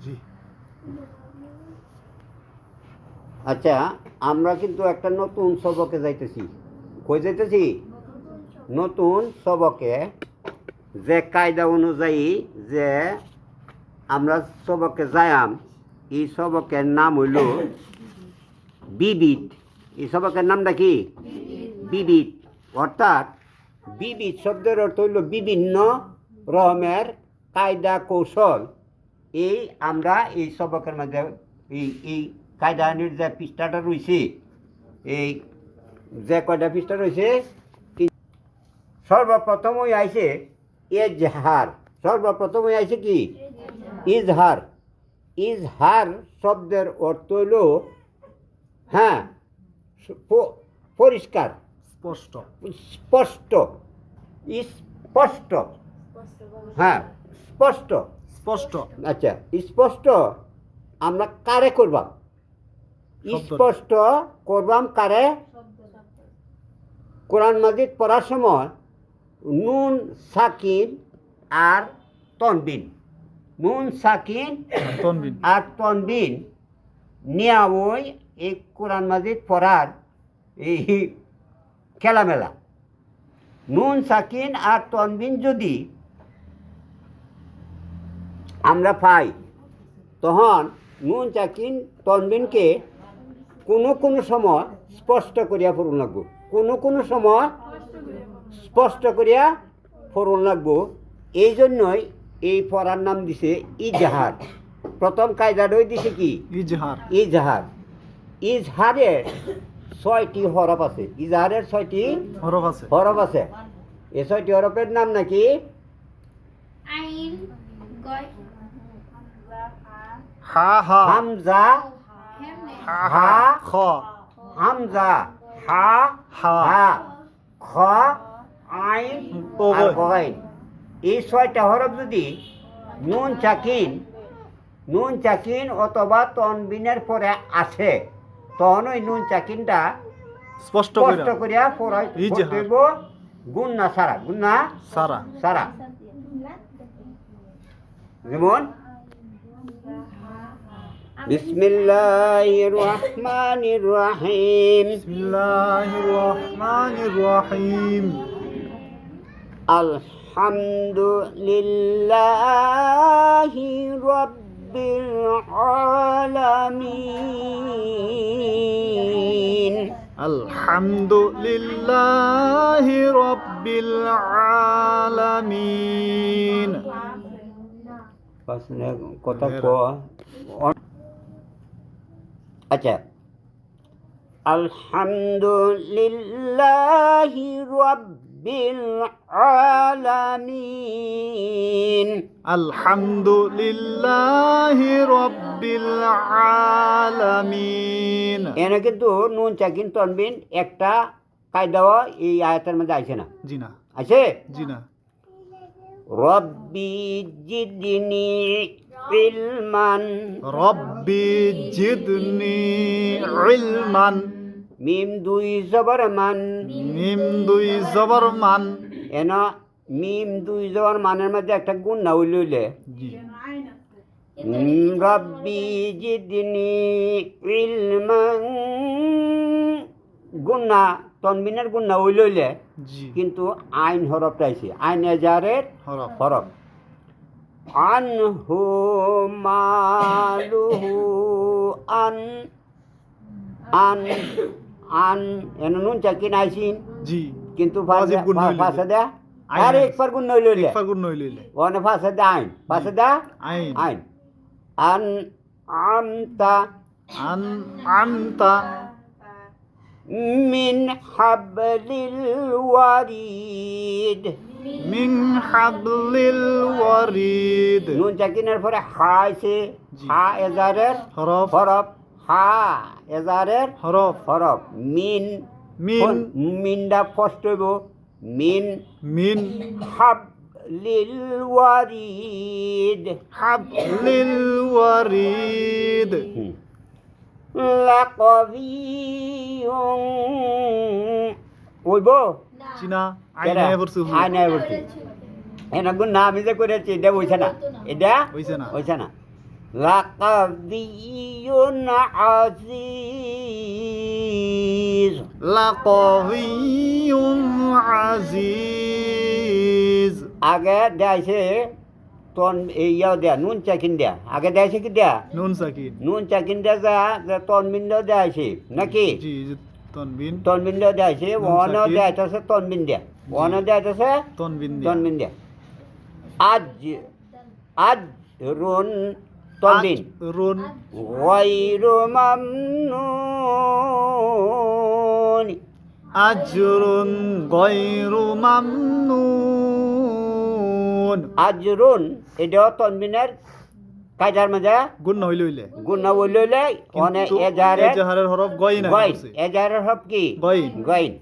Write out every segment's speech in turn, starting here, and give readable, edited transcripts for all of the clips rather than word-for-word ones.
জি। আচ্ছা, আমরা কিন্তু একটা নতুন সবকে যাইতেছি। কই যাইতেছি? নতুন সবকে, যে কায়দা অনুযায়ী যে আমরা সবকে যাইয়াম, এই সবকের নাম হইল বিবিধ। এই সবকের নামটা কি? বিবিধ। অর্থাৎ বিবিধ শব্দের অর্থ হইল বিভিন্ন রকমের কায়দা কৌশল। এই আমরা এই সবকের মধ্যে এই কায়দানির যে পৃষ্ঠাটা রয়েছে, এই যে কয়টা পৃষ্ঠা রয়েছে, সর্বপ্রথম ওই আইছে এজহার। সর্বপ্রথম ওই আইছে কি? ইজহার। ইজহার শব্দের অর্থ হইল হ্যাঁ পরিষ্কার, স্পষ্ট। স্পষ্ট, স্পষ্ট, হ্যাঁ স্পষ্ট। স্পষ্ট। আচ্ছা, স্পষ্ট আমরা কারে করবাম? স্পষ্ট করবাম কারে? কোরআন মাজিদ পড়ার সময় নুন সাকিন আর তনবিন, নুন সাকিন তনবিন আর তনবিন নিয়া ওই এই কোরআন মাজিদ পড়ার এই খেলামেলা। নুন সাকিন আর তনবিন যদি আমরা পাই, তখন নুন সাকিন তনবিনকে কোনো কোনো সময় স্পষ্ট করিয়া পড়ুন লাগবো, কোনো কোনো সময় স্পষ্ট করিয়া পড়ুন লাগবো। এই জন্যই এই পড়ার নাম দিছে ইজহার। প্রথম কায়দাটাই দিছে কি? ইজহার। ইজহার। ইজহারের 6টি হরফ আছে। ইজহারের 6টি হরফ আছে। হরফ আছে। এই 6টি হরফের নাম নাকি? আইন, গয়, হা হা হামজা, হা হা, খ হামজা, হা, হা হা, খ, আইন ও আর গয়। গইন। এই 6টা হরফ যদি নুন চাকিন অথবা তনবিনের পরে আসে, তখন ওই নুন চাকিনটা স্পষ্ট স্পষ্ট কইরা করিয়া পড়াই ইজহার। পড়তেইব, গুন্না সারা, গুন্না সারা। সারা। যেমন বিসমিল্লাহির রহমানির রহিম, বিসমিল্লাহির রহমানির রহিম, আলহামদুলিল্লাহি রাব্বিল আলামিন, আলহামদুলিল্লাহি রাব্বিল আলামিন। কথা আচ্ছা, আলহামদুলিল্লাহি রাব্বিল আলামিন, আলহামদুলিল্লাহি রাব্বিল আলামিন। এনে কিন্তু নুন চাকিন তনবিন একটা কায়দাও এই আয়াতের মধ্যে আইছে না। জি না। আছে? জি না। রব্বি জিদনি ইলমান, রব্বি জিদনি ইলমান, মিম 2 জবর মান, মিম 2 জবর মান। এন মিম 2 জবর মানের মধ্যে একটা গুণ না হইলে জি। রব্বি জিদনি ইলমান, গুণা তনবিনের গুণা হইলে জি। কিন্তু আইন হরফটা আইছে, আইন এজারের হরফ। হরফ। আনহু মালুহু, আন আন আন এন নুন চাকিন আইছিন, জি। কিন্তু ওয়াজিব গুণ হইলে। ফাঁসে দে আইন আর আছে। একবার গুণ হইলে একবার গুণ হইলে ওনে ফাঁসে দে আইন, ফাঁসে দে আইন। আইন। আন আমতা আন আমতা মিন হাবলিল ওয়ারিদ, মিন হাবলিল ওয়ারিদ। নুন চাকিনের পরে হা আইছে, জি। হা এজারের হরফ। হরফ, হা এজারের হরফ। হরফ। মিন মিন। মিনটা ফার্স্ট হইব, মিন মিন হাবলিল ওয়ারিদ, হাবলিল ওয়ারিদ। লাকবিয়ুন হইব চিনা আইনায় পড়ছে হুজুর। আয়নায় বলছি এনা গুণ না আমি যে করেছি এটা হইছে না, এটা হইছে না। হইছে না। লাকাবিয়ুন আজিজ। লাকাবিয়ুন আজিজ। আগে দেয়াইছে তন এইয়াও দেয়া নুন চাকিন দেয়া, আগে দেয়াইছে কি দেয়া নুন সাকিন। নুন চাকিন দেয়া যা তনবিন দেয়াইছে নাকি জি তনবিন। তনবিন দেয়াইছে নুন ওয়ানও সাকিন। দেয়াইতেছে তনবিন দেয়া, ওয়ানও দেয়াইতেছে তনবিন দিয়া। তনবিন দেয়া। আজ আজ রুন তনবিন রুন। গায়রু মামনুন। আজরুন গায়রু মামনুন। আজরুন এটাও তনবিনের কায়দার মাঝে গুণ হইলে হইলে গুণ বললে অনে কিন্তু এজাহারের এজাহারের হরফ গয়ন গাইন, এজাহারের হরফ কি গাইন। গাইন।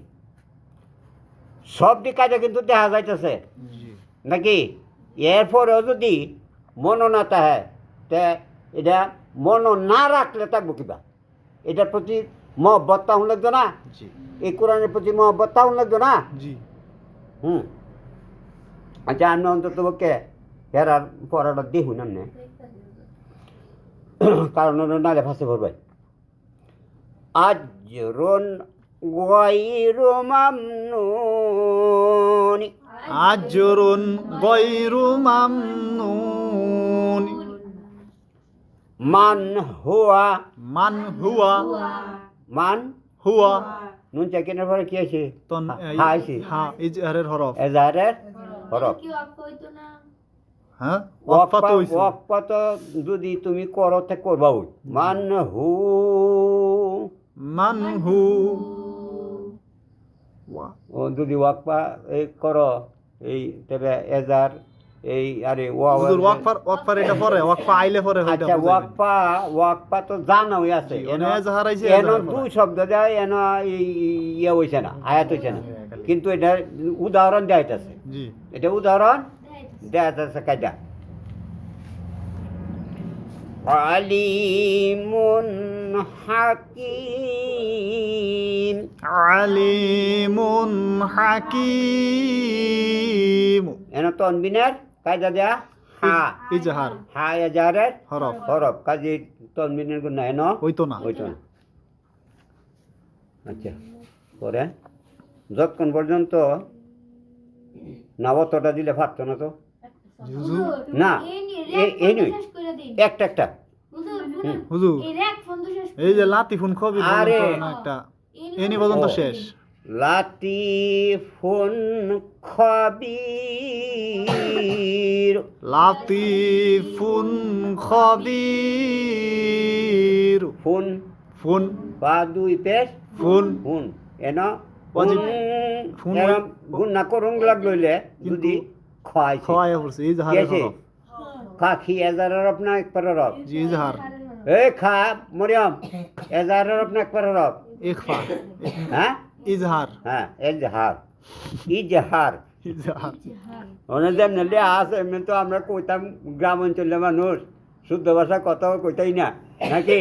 সব কাজে কিন্তু দেখা যাইতেছে জি নাকি। এরপরেও যদি মন না থাকে তে এটা মন না রাখলে থাকবো কিবা, এটার প্রতি মহব্বত তাহন লাগতো না, জি এই কোরআনের প্রতি মহব্বত তাহন লাগতো না। জি। আচ্ছা আমি অন্তত পক্ষে হেরার পড়াটা দেখুন না, কারণ নালে ফাঁসে ভরবাই। আজরুন গায়রু মামনুন। আজরুন গায়রু মামনুন। মান হুয়া মান হুয়া। মান হুয়া নুন চাকিনের পরে কি আছে তন হা আছে হা ইজহারের হরফ। এজাহারের হরফ। কি অফ হইতো না? হ্যাঁ ওয়াকফা তো হইছে। ওয়াকফা তো যদি তুমি করো তে করবা ওই মান হু মান হু। ওয়া ও যদি ওয়াকফা এই করো এই তবে এজার এই আরে হুজুর ওয়াকফার এটা পরে ওয়াকফা আইলে পরে হইতা আচ্ছা বুঝাইবেন। ওয়াকফা তো জানাই আছে জি, ওনে এজাহার আইছে, এনো এজাহার দুই পড়া। শব্দ যায় এনো ইয়ে হইছে না, আয়াত হইছে না, কিন্তু এটা উদাহরণ দেয়াইতেছে, জি এটা উদাহরণ দেয়াইতেছে কায়দা। আলিমুন হাকিম। আলিমুন হাকিম। এনো তনবিনের কায়দা দেয়া হা, ইজহার হা এজাহারের হরফ হরফ, কাজে তনবিনের গুণ না এনো হইতো না। হইতো না। আচ্ছা পরে যতক্ষণ পর্যন্ত নবতটা দিলে পারতো না তো হুজুর না, এই নই শেষ করে দিন একটা একটা হুজুর শুনুন, হুজুর এই রেক ফোন তো শেষ এই যে লাতিফুন খবির আরে। পর্যন্ত না একটা এনি পর্যন্ত ও। শেষ। লাতিফুন খবির। লাতিফুন খবির। ফুন ফুন বা দুই পেশ ফুন ফুন এন ওয়াজিব। ফুন ফুন এরম গুণ না করুন লাগলে যদি খায় খোয়া পড়ছে ইজহারের হরফ। খা খি এজারের আপনা একবার রব জি ইজহার এই খা মরিয়ম এজারের আপনা একবার রব ইখফা হ্যাঁ ইজহার হ্যাঁ এজহার ইজহার ইজহার। অনেক যেমন আছে এমনি তো আমরা কইতাম গ্রাম অঞ্চলের মানুষ শুদ্ধ ভাষা কথাও কইতাই না নাকি।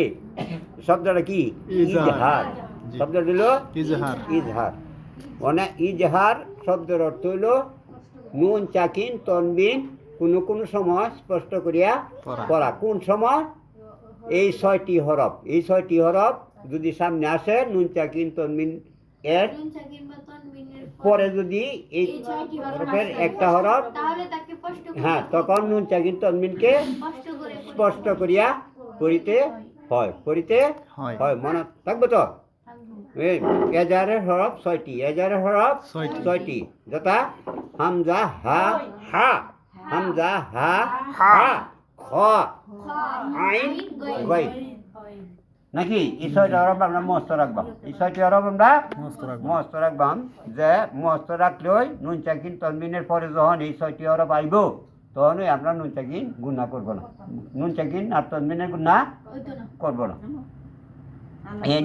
শব্দটা কি ইজহার। ইজহার, জি। শব্দ দিল ইজহার ইজহার। মানে ইজহার শব্দের অর্থ হইল নুন চাকিন তনবিন কোনো কোনো সময় স্পষ্ট করিয়া পড়া। পড়া। কোন সময় এই ছয়টি হরফ, এই ছয়টি হরফ যদি সামনে আসে নুন চাকিন তনবিন এর নুন চাকিন বা তানবিনের পরে যদি এই এই ছয়টি হরফ হরফের আসে, একটা হরফ তাহলে তাকে স্পষ্ট করে হ্যাঁ তখন নুন চাকিন তনবিনকে স্পষ্ট করে স্পষ্ট করিয়া পড়িতে হয়, পড়িতে হয়। হয়। মনে থাকবে তো থাকবে। এই এজারের হরফ ছয়টি, এজারের হরফ ছয়টি। ছয়টি, যথা হামজা হা হা, হামজা হা হা, খ আইন গইন নাকি। এই ছয়টি হরফ আমরা মস্ত রাখবাম, এই ছয়টি হরফ আমরা মস্ত রাখবো। মস্ত রাখবাম। যে মস্ত রাখলেই নুন চাকিন তনবিনের পরে যখন এই ছয়টি হরফ আইব তখনই আমরা নুন চাকিন গুণা করবো না, নুন চাকিন আর তনবিনের গুণা হইতো না। করবো না। এই